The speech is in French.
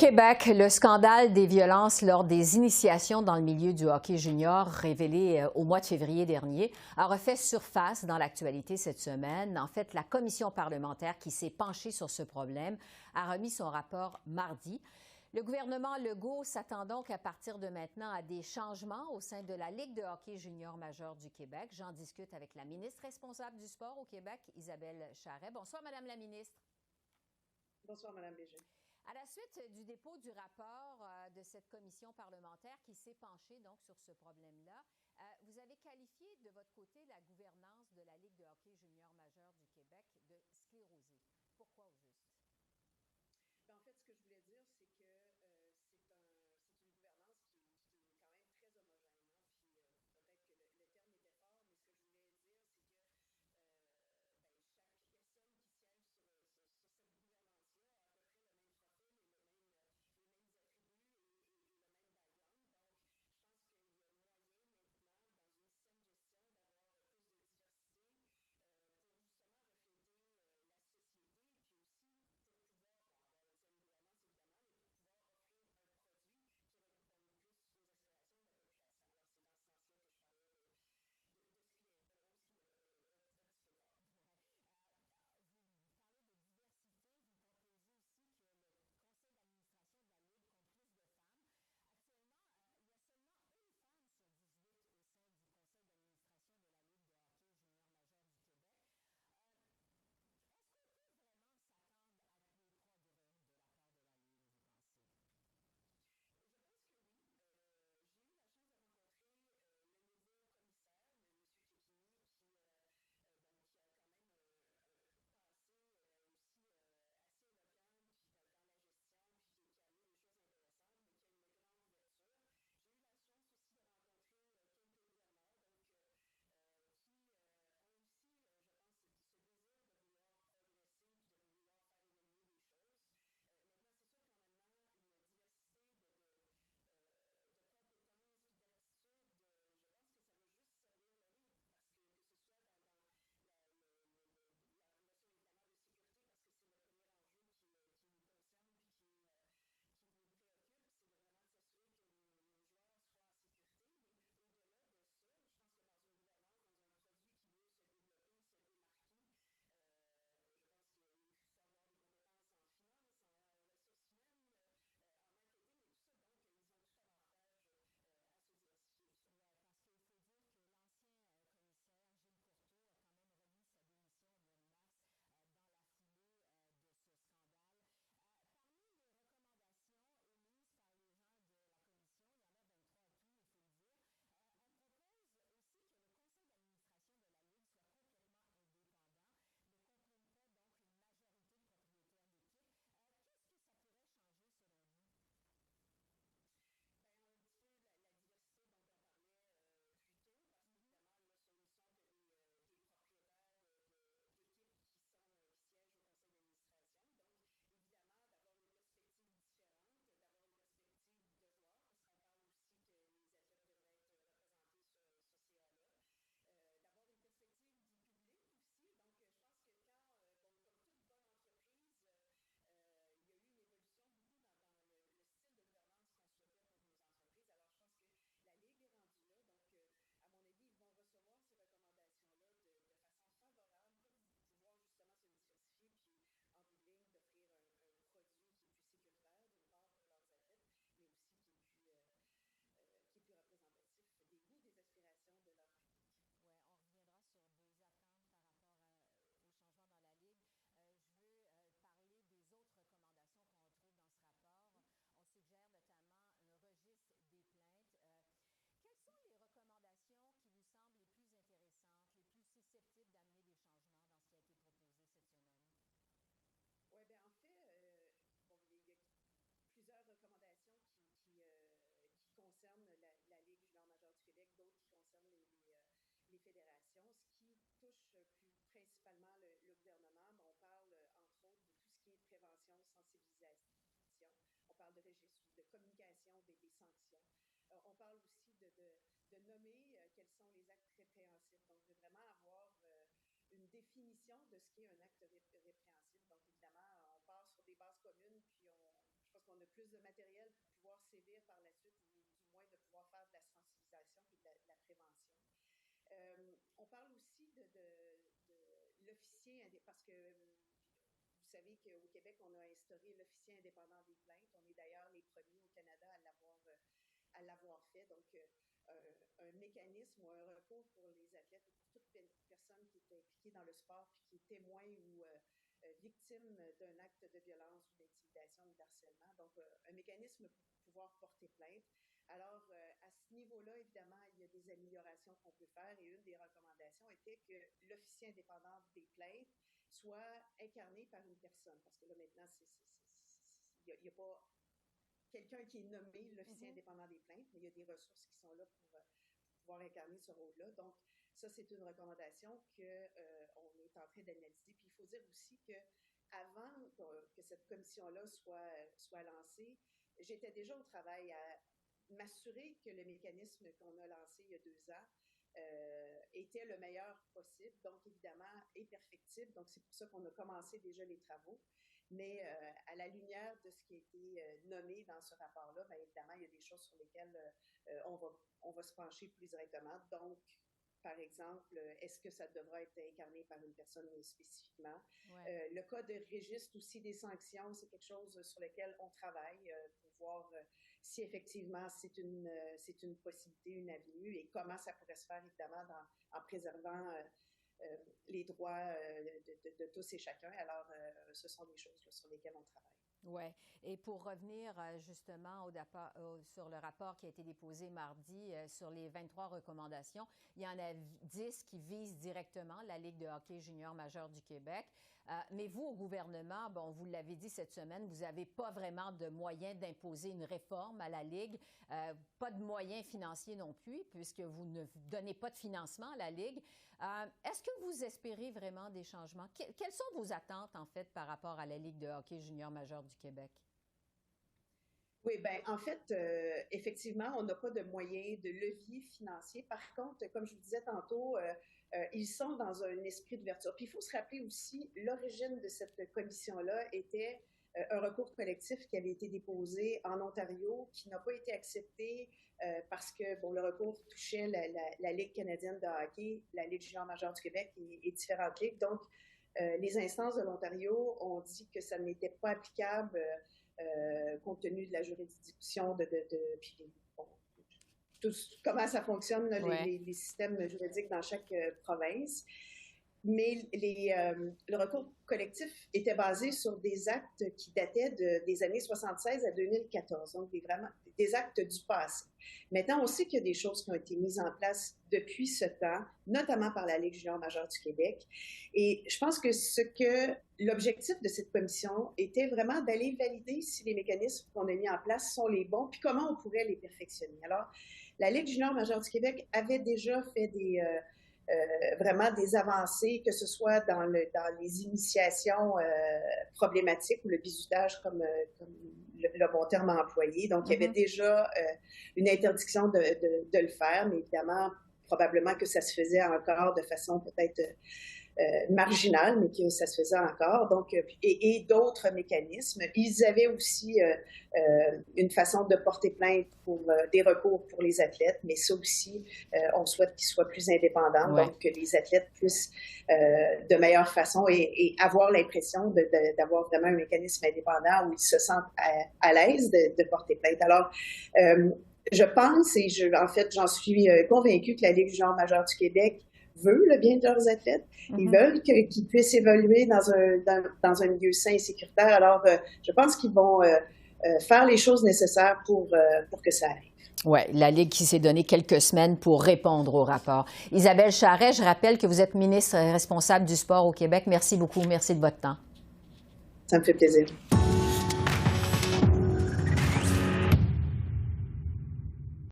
Québec, le scandale des violences lors des initiations dans le milieu du hockey junior révélé au mois de février dernier a refait surface dans l'actualité cette semaine. En fait, la commission parlementaire qui s'est penchée sur ce problème a remis son rapport mardi. Le gouvernement Legault s'attend donc à partir de maintenant à des changements au sein de la Ligue de hockey junior majeur du Québec. J'en discute avec la ministre responsable du sport au Québec, Isabelle Charret. Bonsoir, Madame la ministre. Bonsoir, Mme Bégin. À la suite du dépôt du rapport de cette commission parlementaire qui s'est penchée donc sur ce problème-là, vous avez qualifié de votre côté la gouvernance de la Ligue de hockey junior majeur du Québec de sclérosée. Pourquoi au juste? En fait, ce que je voulais dire, c'est que c'est une gouvernance qui est quand même très homogène. Puis peut-être que le terme était fort, mais ce que je voulais dire, c'est que chaque personne qui siège sur cette gouvernance-là a à peu près le même profil et les mêmes attributs et le même background. Donc, je pense qu'il y a moyen maintenant, dans une saine gestion, d'avoir plus de diversité pour justement refléter la société et puis aussi pour pouvoir avoir une saine gouvernance, évidemment, mais pour pouvoir offrir un produit qui réponde plus aux aspirations de la population. Alors, c'est dans ce sens-là que je parlais de sclérose optique. Vous parlez de diversité, vous proposez aussi que le conseil d'administration de la Ligue compte plus de femmes. Actuellement, il y a seulement une femme sur 18 au sein du conseil d'administration de la Ligue de hockey junior majeur du Québec. Est-ce qu'on peut vraiment s'attendre à des progrès de la part de la Ligue, vous pensez? Je pense que oui. J'ai eu la chance de rencontrer le nouveau commissaire, M. Kékini, qui a quand même un passé aussi assez éloquent puis dans la gestion, puis qui a amené des choses intéressantes, mais qui a une grande ouverture. J'ai eu la chance aussi de rencontrer quelques gouverneurs, donc qui ont aussi, je pense, ce désir de vouloir progresser puis de vouloir faire évoluer les choses. Maintenant, c'est sûr qu'en amenant une diversité de compétences puis d'aptitudes, je pense que ça va juste servir la Ligue parce que ce soit dans la notion évidemment de sécurité, parce que c'est le premier enjeu qui nous concerne puis qui nous préoccupe, c'est de vraiment s'assurer que nos joueurs soient en sécurité. Mais au-delà de ça, je pense que dans une gouvernance, dans un produit qui veut se développer, se démarquer, je pense qu'il faut avoir des compétences en finance, en ressources humaines, en marketing et tout ça. Donc, ils ont tout avantage à se diversifier. Oui, parce qu'il faut dire que l'ancien commissaire Gilles Courteau a quand même remis sa démission au mois de mars dans la foulée de ce scandale. Parmi les recommandations émises par les gens de la commission, il y en a 23 à tout, il faut le dire. On propose aussi que le conseil d'administration de la Ligue soit complètement indépendant, ne comprenne pas donc une majorité de propriétaires d'équipe. Qu'est-ce que ça pourrait changer selon vous? Un petit peu la diversité dont on parlait plus tôt, parce qu'évidemment, là, ce ne sont que des propriétaires d'équipes qui siègent au conseil d'administration. Donc, évidemment, d'avoir une perspective différente, d'avoir une perspective de joueurs, parce qu'on parle aussi que les athlètes devraient être représentés sur ces A-là. D'avoir une perspective du public aussi. Donc, je pense que comme toute bonne entreprise, il y a eu une évolution beaucoup dans le style de gouvernance qu'on souhaitait pour nos entreprises. Alors, je pense que la Ligue est rendue là. Donc, à mon avis, ils vont recevoir ces recommandations-là de façon favorable pour pouvoir justement se diversifier puis, en bout de ligne, d'offrir un produit qui est plus sécuritaire, d'une part, pour leurs athlètes, mais aussi qui est plus représentatif des goûts, des aspirations de leur public. Oui, on reviendra sur des attentes par rapport au changement dans la Ligue. Je veux parler des autres recommandations qu'on retrouve dans ce rapport. On suggère notamment un registre des plaintes. Quelles sont les recommandations qui vous semblent les plus intéressantes, les plus susceptibles d'amener des changements dans ce qui a été proposé cette semaine? Oui, bien en fait, il y a plusieurs recommandations qui concernent la Ligue junior majeure du Québec, d'autres qui concernent les fédérations. Ce qui touche plus principalement le gouvernement, on parle entre autres de tout ce qui est prévention, sensibilisation. On parle de registre, de communication des sanctions. On parle aussi de nommer quels sont les actes répréhensibles. Donc, de vraiment avoir une définition de ce qu'est un acte répréhensible. Donc, évidemment, on part sur des bases communes, puis je pense qu'on a plus de matériel pour pouvoir sévir par la suite, ou du moins de pouvoir faire de la sensibilisation et de la prévention. On parle aussi de l'officier, parce que vous savez qu'au Québec, on a instauré l'officier indépendant des plaintes. On est d'ailleurs les premiers au Canada à l'avoir fait. Donc, un mécanisme ou un recours pour les athlètes ou pour toute personne qui est impliquée dans le sport puis qui est témoin ou victime d'un acte de violence ou d'intimidation ou d'harcèlement. Donc, un mécanisme pour pouvoir porter plainte. Alors, à ce niveau-là, évidemment, il y a des améliorations qu'on peut faire et une des recommandations était que l'officier indépendant des plaintes soit incarné par une personne. Parce que là, maintenant, il n'y a pas quelqu'un qui est nommé l'officier indépendant des plaintes, mais il y a des ressources qui sont là pour pouvoir incarner ce rôle-là. Donc, ça, c'est une recommandation qu'on est en train d'analyser. Puis, il faut dire aussi qu'avant que cette commission-là soit lancée, j'étais déjà au travail à m'assurer que le mécanisme qu'on a lancé il y a 2 ans était le meilleur possible, donc évidemment est perfectible. Donc, c'est pour ça qu'on a commencé déjà les travaux. Mais à la lumière de ce qui a été nommé dans ce rapport-là, bien évidemment, il y a des choses sur lesquelles on va se pencher plus directement. Donc, par exemple, est-ce que ça devra être incarné par une personne spécifiquement? Ouais. Le cas de registre aussi des sanctions, c'est quelque chose sur lequel on travaille pour voir si effectivement c'est une possibilité, une avenue et comment ça pourrait se faire, évidemment, en préservant les droits de tous et chacun. Alors, ce sont des choses là, sur lesquelles on travaille. Oui. Et pour revenir justement sur le rapport qui a été déposé mardi sur les 23 recommandations, il y en a 10 qui visent directement la Ligue de hockey junior majeur du Québec. Mais vous, au gouvernement, bon, vous l'avez dit cette semaine, vous n'avez pas vraiment de moyens d'imposer une réforme à la Ligue, pas de moyens financiers non plus, puisque vous ne donnez pas de financement à la Ligue. Est-ce que vous espérez vraiment des changements? Quelles sont vos attentes, en fait, par rapport à la Ligue de hockey junior majeur du Québec? Oui, bien, en fait, effectivement, on n'a pas de moyens de levier financier. Par contre, comme je vous disais tantôt, ils sont dans un esprit d'ouverture. Puis il faut se rappeler aussi, l'origine de cette commission-là était un recours collectif qui avait été déposé en Ontario, qui n'a pas été accepté parce que bon, le recours touchait la Ligue canadienne de hockey, la Ligue junior majeure du Québec et différentes ligues. Donc, les instances de l'Ontario ont dit que ça n'était pas applicable compte tenu de la juridiction puis bon, comment ça fonctionne, là, ouais. les systèmes juridiques dans chaque province. Mais le recours collectif était basé sur des actes qui dataient des années 76 à 2014, donc vraiment des actes du passé. Maintenant, on sait qu'il y a des choses qui ont été mises en place depuis ce temps, notamment par la Ligue junior majeure du Québec. Et je pense que l'objectif de cette commission était vraiment d'aller valider si les mécanismes qu'on a mis en place sont les bons, puis comment on pourrait les perfectionner. Alors, la Ligue junior majeure du Québec avait déjà fait vraiment des avancées, que ce soit dans les initiations problématiques ou le bizutage, comme le bon terme employé. Donc, il y avait déjà une interdiction de le faire, mais évidemment, probablement que ça se faisait encore de façon peut-être marginale, mais que ça se faisait encore. Donc, et d'autres mécanismes. Ils avaient aussi une façon de porter plainte pour des recours pour les athlètes, mais ça aussi, on souhaite qu'ils soient plus indépendants, ouais. Donc que les athlètes puissent de meilleure façon et avoir l'impression d'avoir vraiment un mécanisme indépendant où ils se sentent à l'aise de porter plainte. Alors, je pense, et en fait, j'en suis convaincue que la Ligue junior majeure du Québec veut le bien de leurs athlètes. Ils veulent qu'ils puissent évoluer dans un milieu sain et sécuritaire. Alors, je pense qu'ils vont faire les choses nécessaires pour que ça arrive. Oui, la Ligue qui s'est donné quelques semaines pour répondre au rapport. Isabelle Charret, je rappelle que vous êtes ministre responsable du sport au Québec. Merci beaucoup. Merci de votre temps. Ça me fait plaisir.